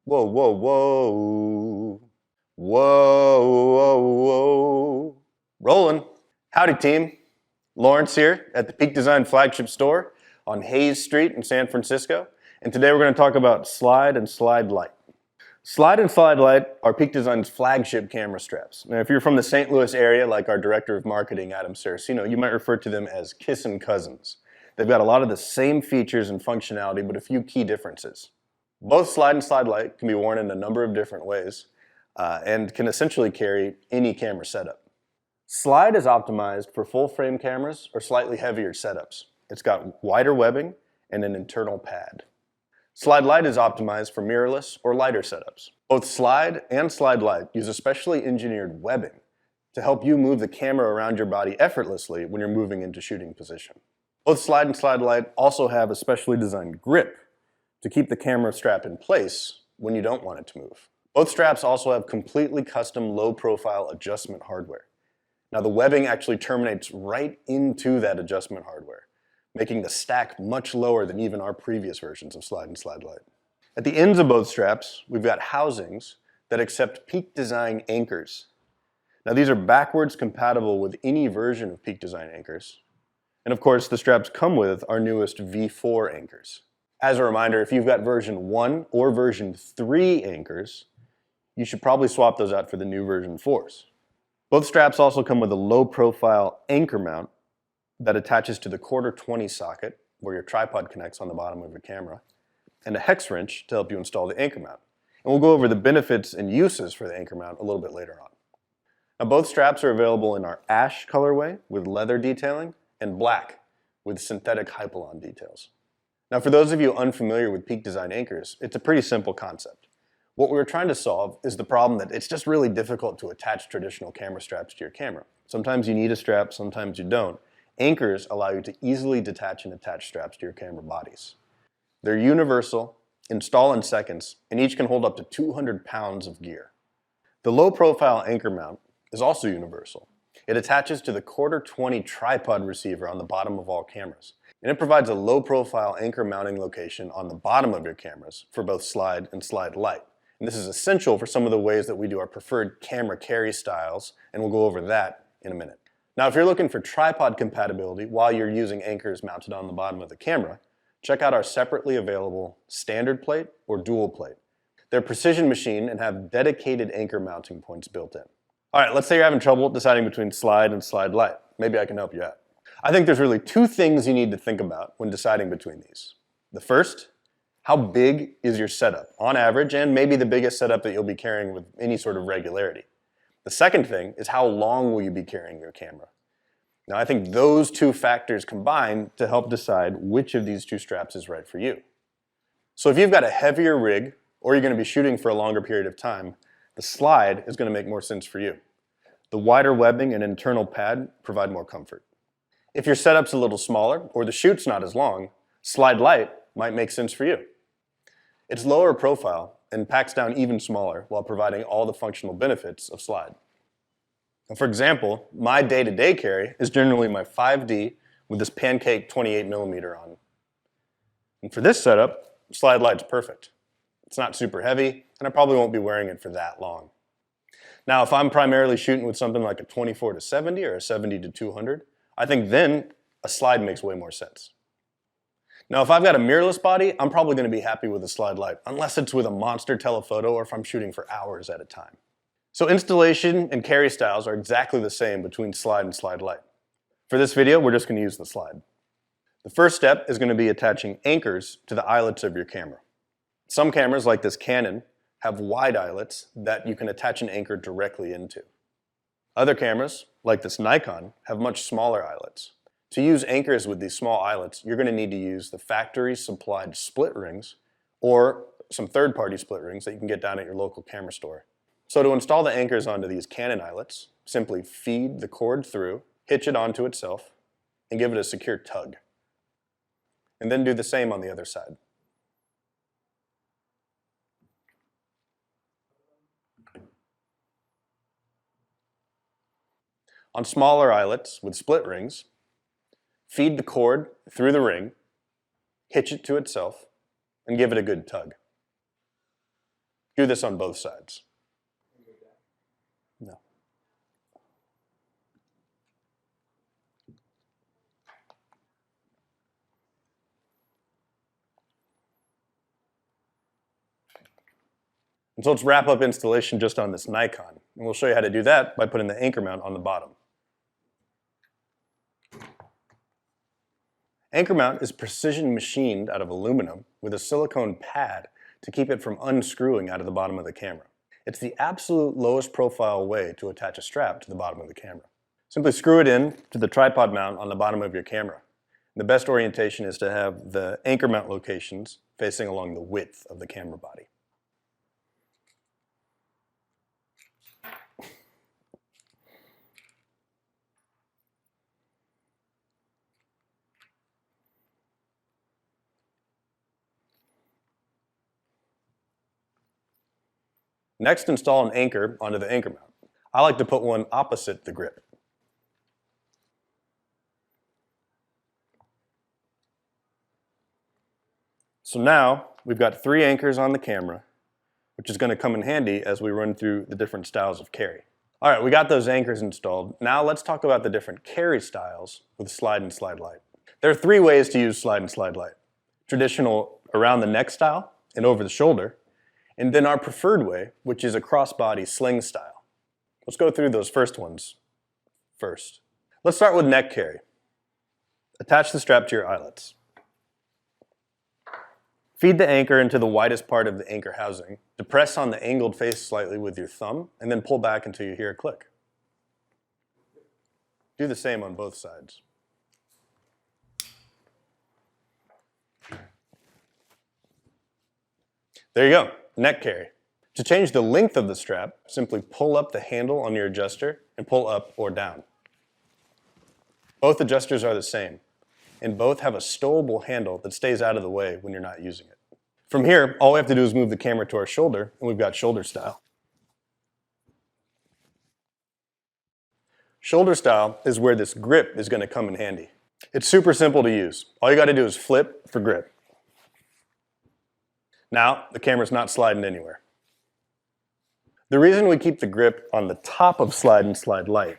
Whoa, whoa, whoa. Whoa, whoa, whoa. Rolling. Howdy, team. Lawrence here at the Peak Design flagship store on Hayes Street in San Francisco. And today we're going to talk about Slide and Slide Lite. Slide and Slide Lite are Peak Design's flagship camera straps. Now, if you're from the St. Louis area, like our Director of Marketing, Adam Saraceno, you might refer to them as kissin' cousins. They've got a lot of the same features and functionality, but a few key differences. Both Slide and Slide Lite can be worn in a number of different ways and can essentially carry any camera setup. Slide is optimized for full-frame cameras or slightly heavier setups. It's got wider webbing and an internal pad. Slide Lite is optimized for mirrorless or lighter setups. Both Slide and Slide Lite use a specially engineered webbing to help you move the camera around your body effortlessly when you're moving into shooting position. Both Slide and Slide Lite also have a specially designed grip to keep the camera strap in place when you don't want it to move. Both straps also have completely custom low-profile adjustment hardware. Now, the webbing actually terminates right into that adjustment hardware, making the stack much lower than even our previous versions of Slide and Slide Lite. At the ends of both straps, we've got housings that accept Peak Design anchors. Now, these are backwards compatible with any version of Peak Design anchors. And of course, the straps come with our newest V4 anchors. As a reminder, if you've got version 1 or version 3 anchors, you should probably swap those out for the new version 4s. Both straps also come with a low-profile anchor mount that attaches to the 1/4-20 socket where your tripod connects on the bottom of your camera, and a hex wrench to help you install the anchor mount. And we'll go over the benefits and uses for the anchor mount a little bit later on. Now, both straps are available in our ash colorway with leather detailing and black with synthetic hypalon details. Now, for those of you unfamiliar with Peak Design anchors, it's a pretty simple concept. What we're trying to solve is the problem that it's just really difficult to attach traditional camera straps to your camera. Sometimes you need a strap, sometimes you don't. Anchors allow you to easily detach and attach straps to your camera bodies. They're universal, install in seconds, and each can hold up to 200 pounds of gear. The low-profile anchor mount is also universal. It attaches to the 1/4-20 tripod receiver on the bottom of all cameras. And it provides a low-profile anchor mounting location on the bottom of your cameras for both Slide and Slide Lite. And this is essential for some of the ways that we do our preferred camera carry styles, and we'll go over that in a minute. Now, if you're looking for tripod compatibility while you're using anchors mounted on the bottom of the camera, check out our separately available standard plate or dual plate. They're precision machined and have dedicated anchor mounting points built in. All right, let's say you're having trouble deciding between Slide and Slide Lite. Maybe I can help you out. I think there's really two things you need to think about when deciding between these. The first, how big is your setup on average, and maybe the biggest setup that you'll be carrying with any sort of regularity. The second thing is how long will you be carrying your camera. Now, I think those two factors combine to help decide which of these two straps is right for you. So if you've got a heavier rig, or you're going to be shooting for a longer period of time, the Slide is going to make more sense for you. The wider webbing and internal pad provide more comfort. If your setup's a little smaller, or the shoot's not as long, Slide Lite might make sense for you. It's lower profile and packs down even smaller while providing all the functional benefits of Slide. Now, for example, my day-to-day carry is generally my 5D with this pancake 28mm on. And for this setup, Slide Lite's perfect. It's not super heavy, and I probably won't be wearing it for that long. Now, if I'm primarily shooting with something like a 24-70 or a 70-200, I think then a Slide makes way more sense. Now, if I've got a mirrorless body, I'm probably going to be happy with a Slide Lite, unless it's with a monster telephoto or if I'm shooting for hours at a time. So installation and carry styles are exactly the same between Slide and Slide Lite. For this video, we're just going to use the Slide. The first step is going to be attaching anchors to the eyelets of your camera. Some cameras, like this Canon, have wide eyelets that you can attach an anchor directly into. Other cameras, like this Nikon, have much smaller eyelets. To use anchors with these small eyelets, you're going to need to use the factory-supplied split rings or some third-party split rings that you can get down at your local camera store. So to install the anchors onto these Canon eyelets, simply feed the cord through, hitch it onto itself, and give it a secure tug. And then do the same on the other side. On smaller eyelets with split rings, feed the cord through the ring, hitch it to itself, and give it a good tug. Do this on both sides. No. And so let's wrap up installation just on this Nikon. And we'll show you how to do that by putting the anchor mount on the bottom. Anchor mount is precision machined out of aluminum with a silicone pad to keep it from unscrewing out of the bottom of the camera. It's the absolute lowest profile way to attach a strap to the bottom of the camera. Simply screw it in to the tripod mount on the bottom of your camera. The best orientation is to have the anchor mount locations facing along the width of the camera body. Next, install an anchor onto the anchor mount. I like to put one opposite the grip. So now we've got 3 anchors on the camera, which is going to come in handy as we run through the different styles of carry. All right, we got those anchors installed. Now let's talk about the different carry styles with Slide and Slide Lite. There are 3 ways to use Slide and Slide Lite. Traditional around the neck style and over the shoulder, and then our preferred way, which is a crossbody sling style. Let's go through those first ones first. Let's start with neck carry. Attach the strap to your eyelets. Feed the anchor into the widest part of the anchor housing. Depress on the angled face slightly with your thumb, and then pull back until you hear a click. Do the same on both sides. There you go, neck carry. To change the length of the strap, simply pull up the handle on your adjuster and pull up or down. Both adjusters are the same, and both have a stowable handle that stays out of the way when you're not using it. From here, all we have to do is move the camera to our shoulder, and we've got shoulder style. Shoulder style is where this grip is going to come in handy. It's super simple to use. All you got to do is flip for grip. Now, the camera's not sliding anywhere. The reason we keep the grip on the top of Slide and Slide Lite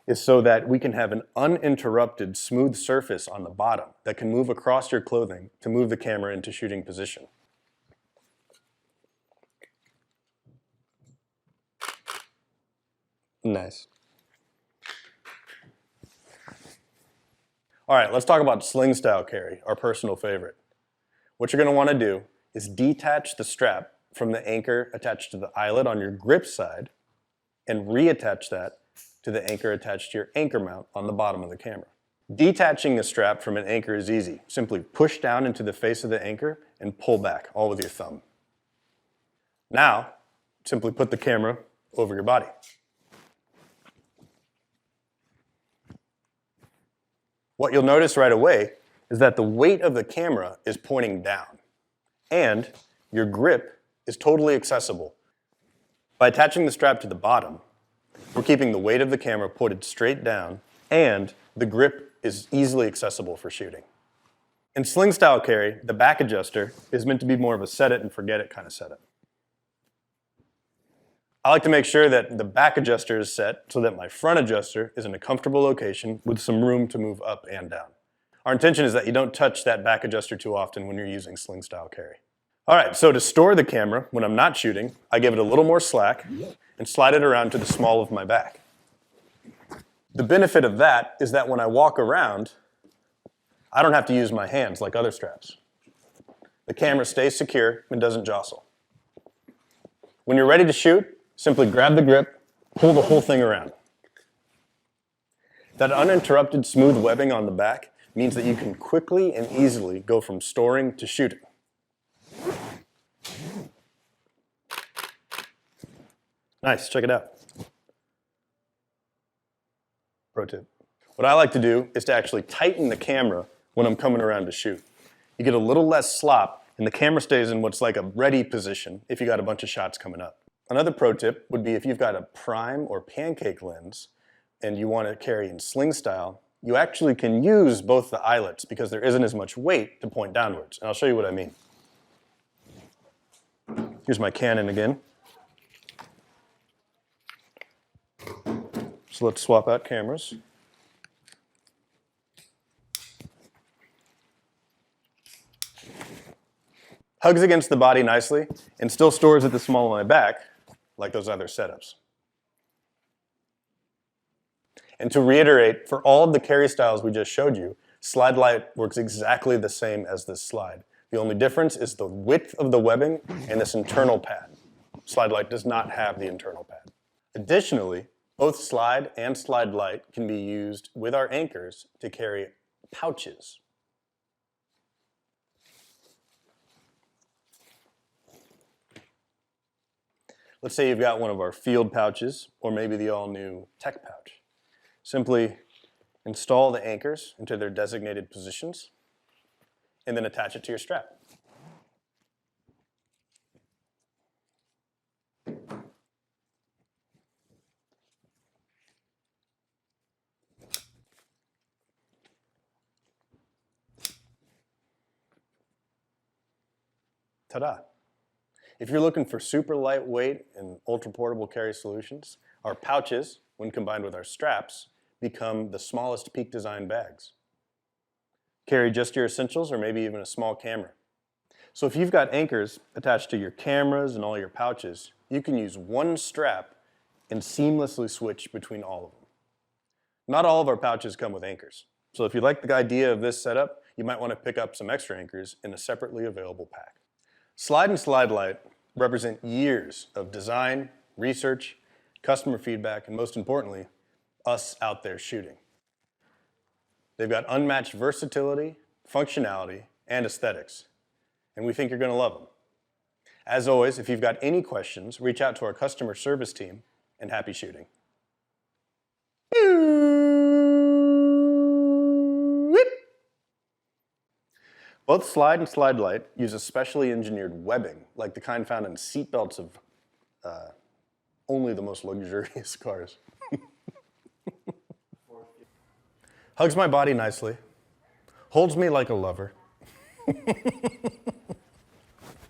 is so that we can have an uninterrupted smooth surface on the bottom that can move across your clothing to move the camera into shooting position. Nice. All right, let's talk about sling style carry, our personal favorite. What you're going to want to do is detach the strap from the anchor attached to the eyelet on your grip side and reattach that to the anchor attached to your anchor mount on the bottom of the camera. Detaching the strap from an anchor is easy. Simply push down into the face of the anchor and pull back, all with your thumb. Now, simply put the camera over your body. What you'll notice right away is that the weight of the camera is pointing down, and your grip is totally accessible. By attaching the strap to the bottom, we're keeping the weight of the camera pointed straight down, and the grip is easily accessible for shooting. In sling style carry, the back adjuster is meant to be more of a set it and forget it kind of setup. I like to make sure that the back adjuster is set so that my front adjuster is in a comfortable location with some room to move up and down. Our intention is that you don't touch that back adjuster too often when you're using sling style carry. All right, so to store the camera when I'm not shooting, I give it a little more slack and slide it around to the small of my back. The benefit of that is that when I walk around, I don't have to use my hands like other straps. The camera stays secure and doesn't jostle. When you're ready to shoot, simply grab the grip, pull the whole thing around. That uninterrupted smooth webbing on the back means that you can quickly and easily go from storing to shooting. Nice, check it out. Pro tip. What I like to do is to actually tighten the camera when I'm coming around to shoot. You get a little less slop, and the camera stays in what's like a ready position if you got a bunch of shots coming up. Another pro tip would be if you've got a prime or pancake lens and you want to carry in sling style, you actually can use both the eyelets because there isn't as much weight to point downwards. And I'll show you what I mean. Here's my Canon again. So let's swap out cameras. Hugs against the body nicely and still stores at the small of my back like those other setups. And to reiterate, for all of the carry styles we just showed you, Slide Lite works exactly the same as this slide. The only difference is the width of the webbing and this internal pad. Slide Lite does not have the internal pad. Additionally, both Slide and Slide Lite can be used with our anchors to carry pouches. Let's say you've got one of our field pouches, or maybe the all-new tech pouch. Simply install the anchors into their designated positions, and then attach it to your strap. Ta-da! If you're looking for super lightweight and ultra-portable carry solutions, our pouches, when combined with our straps, become the smallest Peak Design bags. Carry just your essentials or maybe even a small camera. So if you've got anchors attached to your cameras and all your pouches, you can use one strap and seamlessly switch between all of them. Not all of our pouches come with anchors. So if you like the idea of this setup, you might want to pick up some extra anchors in a separately available pack. Slide and Slide Lite represent years of design, research, customer feedback, and most importantly, us out there shooting. They've got unmatched versatility, functionality, and aesthetics, and we think you're going to love them. As always, if you've got any questions, reach out to our customer service team, and happy shooting. Both Slide and Slide Lite use a specially engineered webbing, like the kind found in seatbelts of only the most luxurious cars. Hugs my body nicely, holds me like a lover.